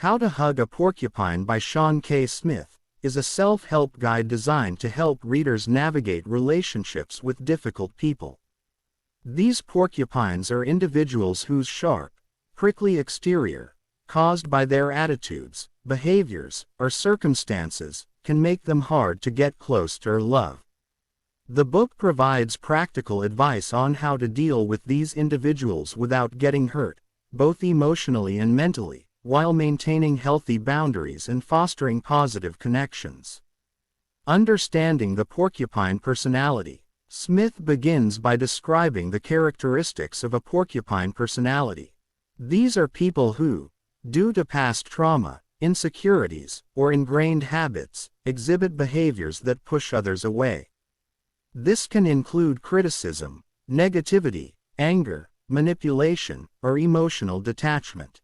How to Hug a Porcupine by Sean K. Smith is a self-help guide designed to help readers navigate relationships with difficult people. These porcupines are individuals whose sharp, prickly exterior, caused by their attitudes, behaviors, or circumstances, can make them hard to get close to or love. The book provides practical advice on how to deal with these individuals without getting hurt, both emotionally and mentally, while maintaining healthy boundaries and fostering positive connections. Understanding the porcupine personality. Smith begins by describing the characteristics of a porcupine personality. These are people who, due to past trauma, insecurities, or ingrained habits, exhibit behaviors that push others away. This can include criticism, negativity, anger, manipulation, or emotional detachment.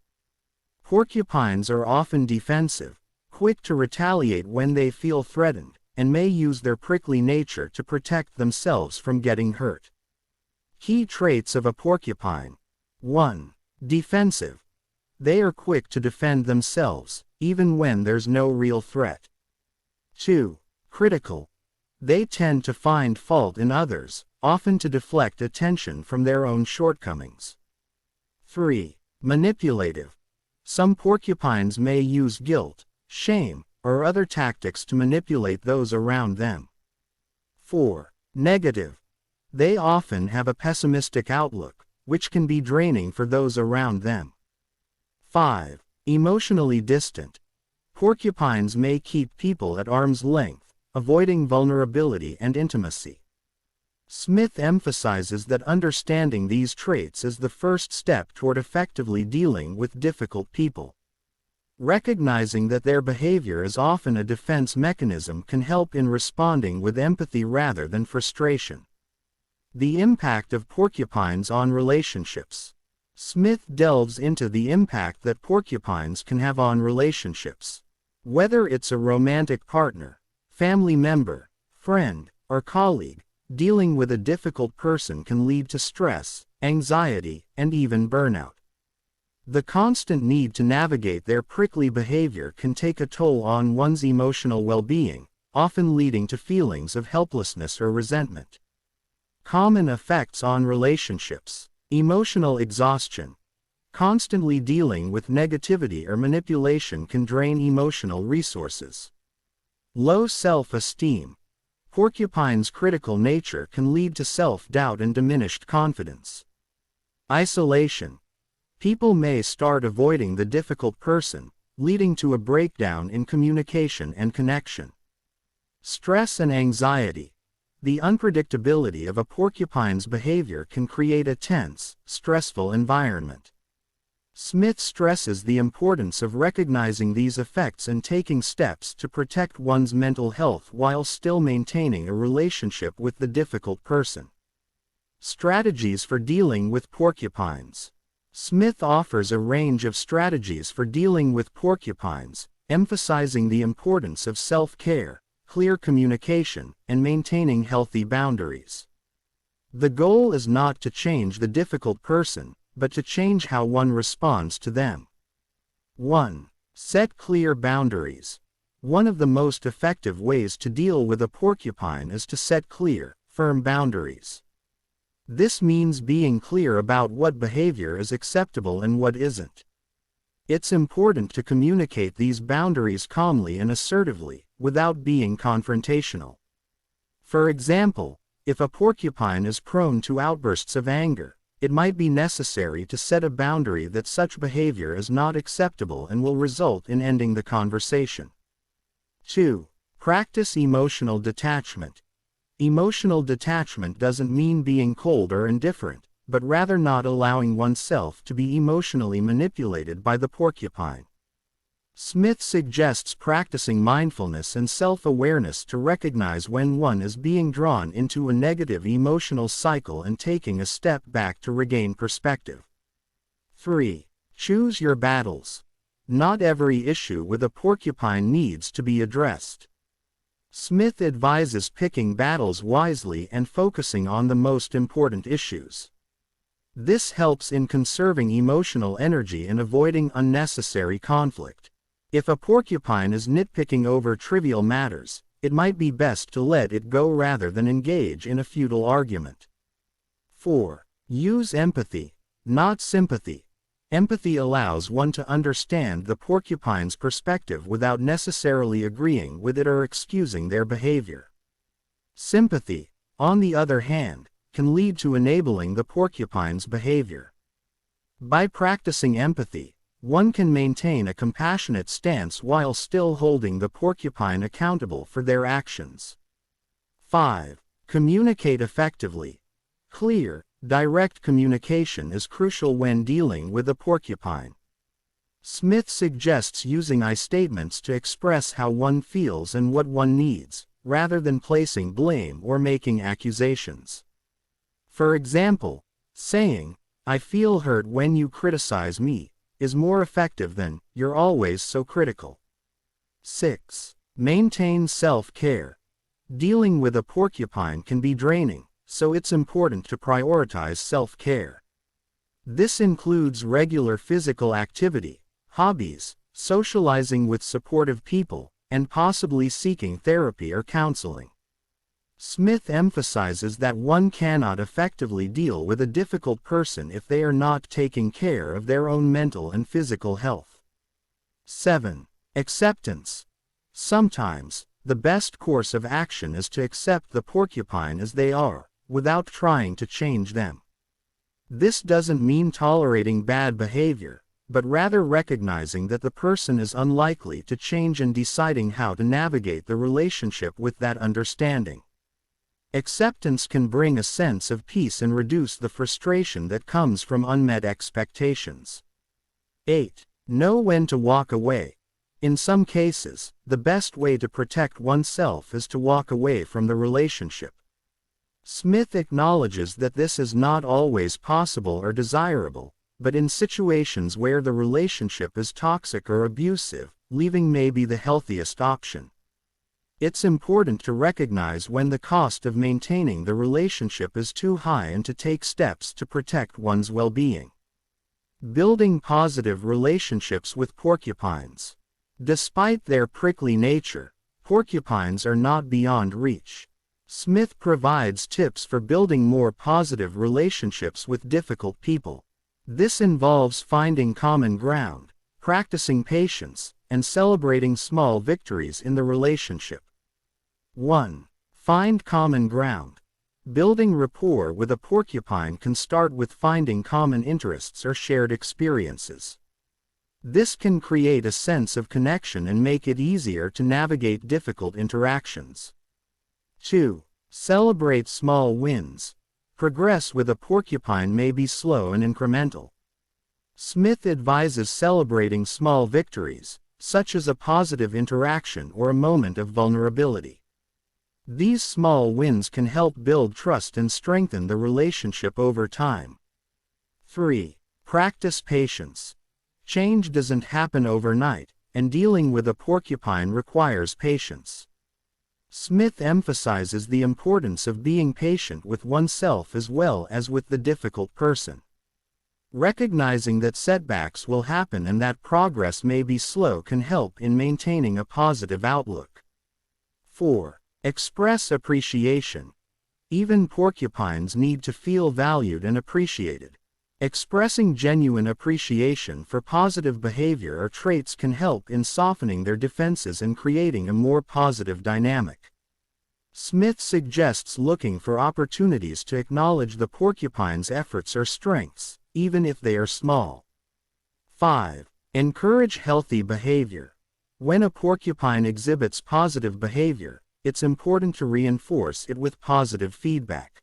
Porcupines are often defensive, quick to retaliate when they feel threatened, and may use their prickly nature to protect themselves from getting hurt. Key traits of a porcupine. 1. Defensive. They are quick to defend themselves, even when there's no real threat. 2. Critical. They tend to find fault in others, often to deflect attention from their own shortcomings. 3. Manipulative. Some porcupines may use guilt, shame, or other tactics to manipulate those around them. 4. Negative. They often have a pessimistic outlook, which can be draining for those around them. 5. Emotionally distant. Porcupines may keep people at arm's length, avoiding vulnerability and intimacy. Smith emphasizes that understanding these traits is the first step toward effectively dealing with difficult people. Recognizing that their behavior is often a defense mechanism can help in responding with empathy rather than frustration. The impact of porcupines on relationships. Smith delves into the impact that porcupines can have on relationships. Whether it's a romantic partner, family member, friend, or colleague, dealing with a difficult person can lead to stress, anxiety, and even burnout. The constant need to navigate their prickly behavior can take a toll on one's emotional well-being, often leading to feelings of helplessness or resentment. Common effects on relationships. Emotional exhaustion. Constantly dealing with negativity or manipulation can drain emotional resources. Low self-esteem. Porcupine's critical nature can lead to self-doubt and diminished confidence. Isolation. People may start avoiding the difficult person, leading to a breakdown in communication and connection. Stress and anxiety. The unpredictability of a porcupine's behavior can create a tense, stressful environment. Smith stresses the importance of recognizing these effects and taking steps to protect one's mental health while still maintaining a relationship with the difficult person. Strategies for dealing with porcupines. Smith offers a range of strategies for dealing with porcupines, emphasizing the importance of self-care, clear communication, and maintaining healthy boundaries. The goal is not to change the difficult person, but to change how one responds to them. 1. Set clear boundaries. One of the most effective ways to deal with a porcupine is to set clear, firm boundaries. This means being clear about what behavior is acceptable and what isn't. It's important to communicate these boundaries calmly and assertively, without being confrontational. For example, if a porcupine is prone to outbursts of anger, it might be necessary to set a boundary that such behavior is not acceptable and will result in ending the conversation. 2. Practice emotional detachment. Emotional detachment doesn't mean being cold or indifferent, but rather not allowing oneself to be emotionally manipulated by the porcupine. Smith suggests practicing mindfulness and self-awareness to recognize when one is being drawn into a negative emotional cycle and taking a step back to regain perspective. 3. Choose your battles. Not every issue with a porcupine needs to be addressed. Smith advises picking battles wisely and focusing on the most important issues. This helps in conserving emotional energy and avoiding unnecessary conflict. If a porcupine is nitpicking over trivial matters, it might be best to let it go rather than engage in a futile argument. 4. Use empathy, not sympathy. Empathy allows one to understand the porcupine's perspective without necessarily agreeing with it or excusing their behavior. Sympathy, on the other hand, can lead to enabling the porcupine's behavior. By practicing empathy, one can maintain a compassionate stance while still holding the porcupine accountable for their actions. 5. Communicate effectively. Clear, direct communication is crucial when dealing with a porcupine. Smith suggests using I statements to express how one feels and what one needs, rather than placing blame or making accusations. For example, saying, "I feel hurt when you criticize me," is more effective than, "You're always so critical." 6. Maintain self-care. Dealing with a porcupine can be draining, so it's important to prioritize self-care. This includes regular physical activity, hobbies, socializing with supportive people, and possibly seeking therapy or counseling. Smith emphasizes that one cannot effectively deal with a difficult person if they are not taking care of their own mental and physical health. 7. Acceptance. Sometimes, the best course of action is to accept the porcupine as they are, without trying to change them. This doesn't mean tolerating bad behavior, but rather recognizing that the person is unlikely to change and deciding how to navigate the relationship with that understanding. Acceptance can bring a sense of peace and reduce the frustration that comes from unmet expectations. 8. Know when to walk away. In some cases, the best way to protect oneself is to walk away from the relationship. Smith acknowledges that this is not always possible or desirable, but in situations where the relationship is toxic or abusive, leaving may be the healthiest option. It's important to recognize when the cost of maintaining the relationship is too high and to take steps to protect one's well-being. Building positive relationships with porcupines. Despite their prickly nature, porcupines are not beyond reach. Smith provides tips for building more positive relationships with difficult people. This involves finding common ground, practicing patience, and celebrating small victories in the relationship. 1. Find common ground. Building rapport with a porcupine can start with finding common interests or shared experiences. This can create a sense of connection and make it easier to navigate difficult interactions. 2. Celebrate small wins. Progress with a porcupine may be slow and incremental. Smith advises celebrating small victories, such as a positive interaction or a moment of vulnerability. These small wins can help build trust and strengthen the relationship over time. 3. Practice patience. Change doesn't happen overnight, and dealing with a porcupine requires patience. Smith emphasizes the importance of being patient with oneself as well as with the difficult person. Recognizing that setbacks will happen and that progress may be slow can help in maintaining a positive outlook. 4. Express appreciation. Even porcupines need to feel valued and appreciated. Expressing genuine appreciation for positive behavior or traits can help in softening their defenses and creating a more positive dynamic. Smith suggests looking for opportunities to acknowledge the porcupine's efforts or strengths, even if they are small. 5. Encourage healthy behavior. When a porcupine exhibits positive behavior, it's important to reinforce it with positive feedback.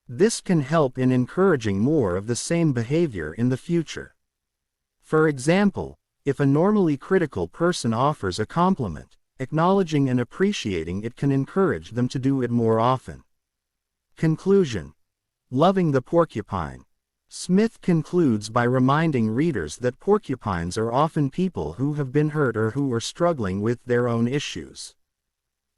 This can help in encouraging more of the same behavior in the future. For example, if a normally critical person offers a compliment, acknowledging and appreciating it can encourage them to do it more often. Conclusion. Loving the porcupine. Smith concludes by reminding readers that porcupines are often people who have been hurt or who are struggling with their own issues.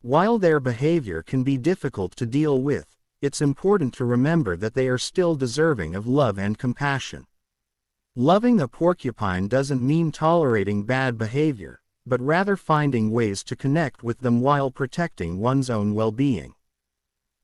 While their behavior can be difficult to deal with, it's important to remember that they are still deserving of love and compassion. Loving a porcupine doesn't mean tolerating bad behavior, but rather finding ways to connect with them while protecting one's own well-being.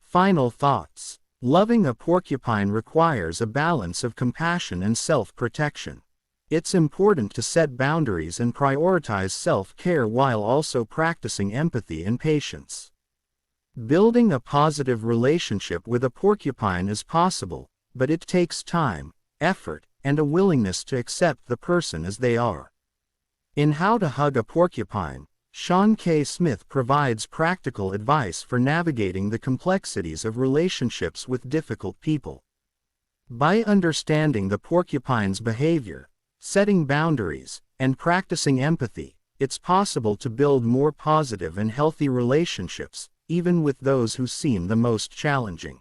Final thoughts. Loving a porcupine requires a balance of compassion and self-protection. It's important to set boundaries and prioritize self-care while also practicing empathy and patience. Building a positive relationship with a porcupine is possible, but it takes time, effort, and a willingness to accept the person as they are. In How to Hug a Porcupine, Sean K. Smith provides practical advice for navigating the complexities of relationships with difficult people. By understanding the porcupine's behavior, setting boundaries, and practicing empathy, it's possible to build more positive and healthy relationships, even with those who seem the most challenging.